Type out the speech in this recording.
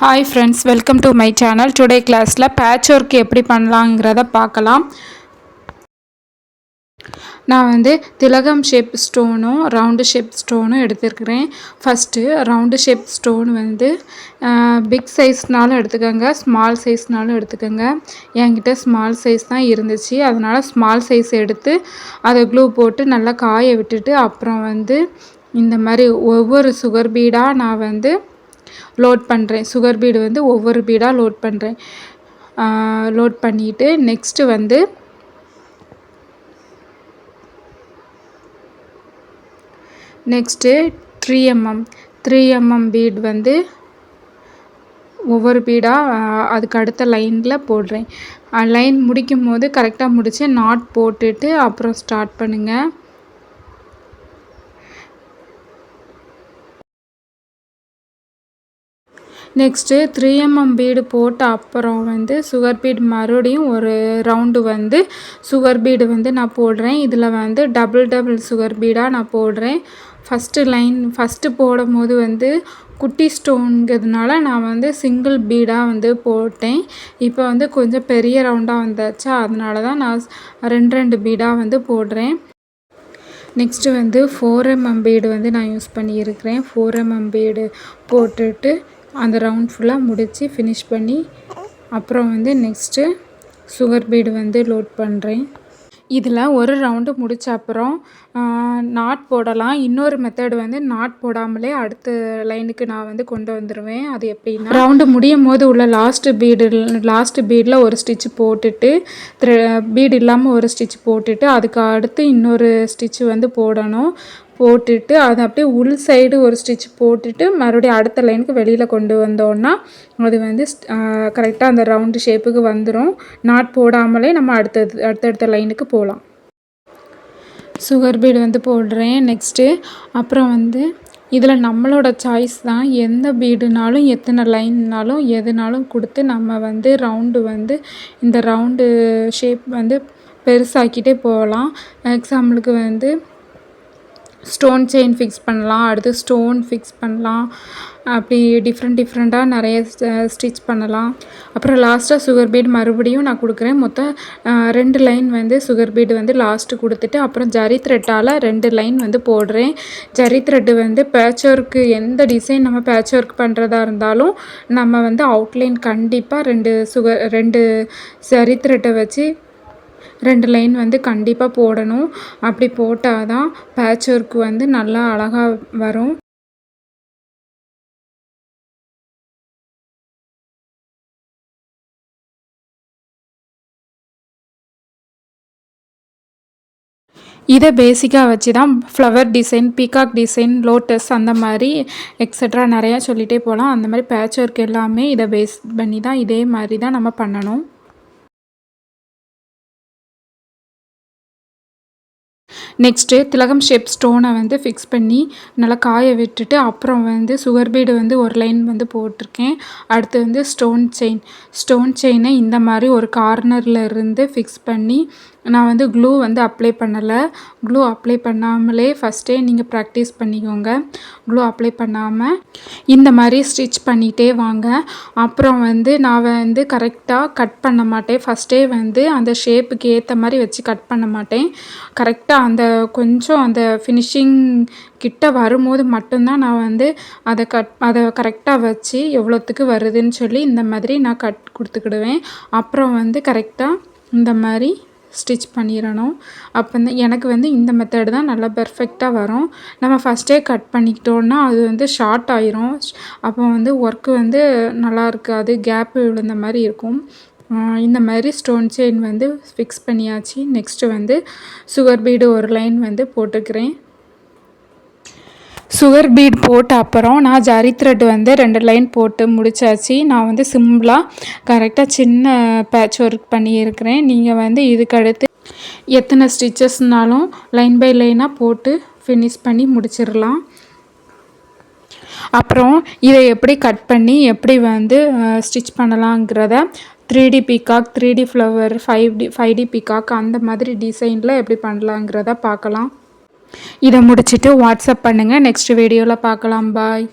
Hi friends, welcome to my channel. Today class la patchwork எப்படி பண்ணலாம்ங்கறத பார்க்கலாம். நான் வந்து திலகம் ஷேப் ஸ்டோனும் ரவுண்ட் ஷேப் ஸ்டோனும் எடுத்துக்கிறேன். ஃபர்ஸ்ட் ரவுண்ட் ஷேப் ஸ்டோன் வந்து பிக் சைஸ்னாலும் எடுத்துக்கங்க, ஸ்மால் சைஸ்னாலும் எடுத்துக்கங்க. என்கிட்ட ஸ்மால் சைஸ் தான் இருந்துச்சு, அதனால ஸ்மால் சைஸ் எடுத்து அதை க்ளூ போட்டு நல்லா காய விட்டுட்டு அப்புறம் வந்து இந்த மாதிரி ஒவ்வொரு சுகர் பீடா நான் வந்து லோட் பண்ணுறேன். சுகர் பீடு வந்து ஒவ்வொரு பீடாக லோட் பண்ணுறேன். லோட் பண்ணிவிட்டு நெக்ஸ்ட்டு வந்து நெக்ஸ்ட்டு 3 mm பீட் வந்து ஒவ்வொரு பீடாக அதுக்கு அடுத்த லைனில் போடுறேன். லைன் முடிக்கும் போது கரெக்டாக முடித்து நாட் போட்டுட்டு அப்புறம் ஸ்டார்ட் பண்ணுங்கள். நெக்ஸ்ட்டு 3 mm பீடு போட்ட அப்புறம் வந்து சுகர் பீடு மறுபடியும் ஒரு ரவுண்டு வந்து சுகர் பீடு வந்து நான் போடுறேன். இதில் வந்து டபுள் சுகர் பீடாக நான் போடுறேன். ஃபஸ்ட்டு போடும் போது வந்து குட்டி ஸ்டோனுங்கிறதுனால நான் வந்து சிங்கிள் பீடாக வந்து போட்டேன். இப்போ வந்து கொஞ்சம் பெரிய ரவுண்டாக வந்தாச்சா, அதனால தான் நான் 2 பீடாக வந்து போடுறேன். நெக்ஸ்ட்டு வந்து 4 mm பீடு வந்து நான் யூஸ் பண்ணியிருக்கிறேன். 4 mm பீடு போட்டுட்டு அந்த ரவுண்ட் ஃபுல்லாக முடித்து ஃபினிஷ் பண்ணி அப்புறம் வந்து நெக்ஸ்ட்டு சுகர் பீடு வந்து லோட் பண்ணுறேன். இதில் ஒரு ரவுண்டு முடித்த அப்புறம் நாட் போடலாம். இன்னொரு மெத்தட் வந்து நாட் போடாமலே அடுத்த லைனுக்கு நான் வந்து கொண்டு வந்துடுவேன். அது எப்படின்னா, ரவுண்டு முடியும் போது உள்ள லாஸ்ட்டு பீடில் ஒரு ஸ்டிச் போட்டுட்டு பீடு இல்லாமல் ஒரு ஸ்டிச் போட்டுட்டு அதுக்கு அடுத்து இன்னொரு ஸ்டிச்சு வந்து போட்டுட்டு அதை அப்படியே உள் சைடு ஒரு ஸ்டிச் போட்டுட்டு மறுபடியும் அடுத்த லைனுக்கு வெளியில் கொண்டு வந்தோன்னா அது வந்து கரெக்டாக அந்த ரவுண்டு ஷேப்புக்கு வந்துடும். நாட் போடாமலே நம்ம அடுத்தடுத்த லைனுக்கு போகலாம். சுகர் பீடு வந்து போடுறேன். நெக்ஸ்ட்டு அப்புறம் வந்து இதில் நம்மளோட சாய்ஸ் தான். எந்த பீடுனாலும் எத்தனை லைன்னாலும் எதுனாலும் கொடுத்து நம்ம வந்து ரவுண்டு வந்து இந்த ரவுண்டு ஷேப் வந்து பெருசாக்கிட்டே போகலாம். எக்ஸாம்பிளுக்கு வந்து ஸ்டோன் செயின் ஃபிக்ஸ் பண்ணலாம், அடுத்து ஸ்டோன் ஃபிக்ஸ் பண்ணலாம், அப்படி டிஃப்ரெண்ட்டாக நிறைய ஸ்டிச் பண்ணலாம். அப்புறம் லாஸ்ட்டாக சுகர் பீடு மறுபடியும் நான் கொடுக்குறேன். மொத்தம் 2 லைன் வந்து சுகர் பீடு வந்து லாஸ்ட்டு கொடுத்துட்டு அப்புறம் ஜரி த்ரெட்டால் 2 லைன் வந்து போடுறேன். ஜரி த்ரெட்டு வந்து பேட்ச் ஒர்க்கு எந்த டிசைன் நம்ம பேட்ச் ஒர்க் பண்ணுறதா இருந்தாலும் நம்ம வந்து அவுட்லைன் கண்டிப்பாக 2 ஜரி த்ரெட்டை வச்சு 2 லைன் வந்து கண்டிப்பாக போடணும். அப்படி போட்டால் தான் பேட்ச் ஒர்க் வந்து நல்லா அழகாக வரும். இதை பேசிக்காக வச்சு தான் flower design, peacock design, lotus அந்த மாதிரி எக்ஸட்ரா நிறையா சொல்லிகிட்டே போகலாம். அந்த மாதிரி பேட்ச் ஒர்க் எல்லாமே இதை பேஸ் பண்ணி தான் இதே மாதிரி தான் நம்ம பண்ணணும். நெக்ஸ்ட்டு திலகம் ஷேப் ஸ்டோனை வந்து ஃபிக்ஸ் பண்ணி நல்லா காய விட்டுட்டு அப்புறம் வந்து சுகர் பீடு வந்து ஒரு லைன் வந்து போட்டிருக்கேன். அடுத்து வந்து ஸ்டோன் செயினை இந்த மாதிரி ஒரு கார்னரில் இருந்து ஃபிக்ஸ் பண்ணி நான் வந்து க்ளூ வந்து அப்ளை பண்ணலை. க்ளூ அப்ளை பண்ணாமலே ஃபஸ்ட்டே நீங்கள் ப்ராக்டிஸ் பண்ணிக்கோங்க. க்ளூ அப்ளை பண்ணாமல் இந்த மாதிரி ஸ்டிச் பண்ணிகிட்டே வாங்க. அப்புறம் வந்து நான் வந்து கரெக்டாக கட் பண்ண மாட்டேன். ஃபஸ்ட்டே வந்து அந்த ஷேப்புக்கு ஏற்ற மாதிரி வச்சு கட் பண்ண மாட்டேன். கரெக்டாக அந்த கொஞ்சம் அந்த ஃபினிஷிங் கிட்ட வரும்போது மட்டும்தான் நான் வந்து அதை கரெக்டாக வச்சு எவ்வளோத்துக்கு வருதுன்னு சொல்லி இந்த மாதிரி நான் கட் கொடுத்துக்கிடுவேன். அப்புறம் வந்து கரெக்டாக இந்த மாதிரி ஸ்டிச் பண்ணிடணும். அப்போ வந்து எனக்கு வந்து இந்த மெத்தடு தான் நல்லா பெர்ஃபெக்டாக வரும். நம்ம ஃபஸ்ட்டே கட் பண்ணிக்கிட்டோன்னா அது வந்து ஷார்ட் ஆயிரும். அப்போ வந்து ஒர்க்கு வந்து நல்லா இருக்காது, கேப்பு விழுந்த மாதிரி இருக்கும். இந்த மாதிரி ஸ்டோன் செயின் வந்து ஃபிக்ஸ் பண்ணியாச்சு. நெக்ஸ்ட்டு வந்து சுகர் பீடு ஒரு லைன் வந்து போட்டுக்கிறேன். சுகர் பீட் போட்ட அப்புறம் நான் ஜரி த்ரெட் வந்து 2 லைன் போட்டு முடித்தாச்சு. நான் வந்து சிம்பிளாக கரெக்டாக சின்ன பேட்ச் ஒர்க் பண்ணியிருக்கிறேன். நீங்கள் வந்து இதுக்கடுத்து எத்தனை ஸ்டிச்சஸ்னாலும் லைன் பை லைனாக போட்டு ஃபினிஷ் பண்ணி முடிச்சிடலாம். அப்புறம் இதை எப்படி கட் பண்ணி எப்படி வந்து ஸ்டிச் பண்ணலாங்கிறத 3D peacock, 3D flower, 5D peacock அந்த மாதிரி டிசைனில் எப்படி பண்ணலாங்கிறத பார்க்கலாம். இதை முடிச்சுட்டு வாட்ஸ்அப் பண்ணுங்கள். நெக்ஸ்ட் வீடியோவில் பார்க்கலாம். பாய்.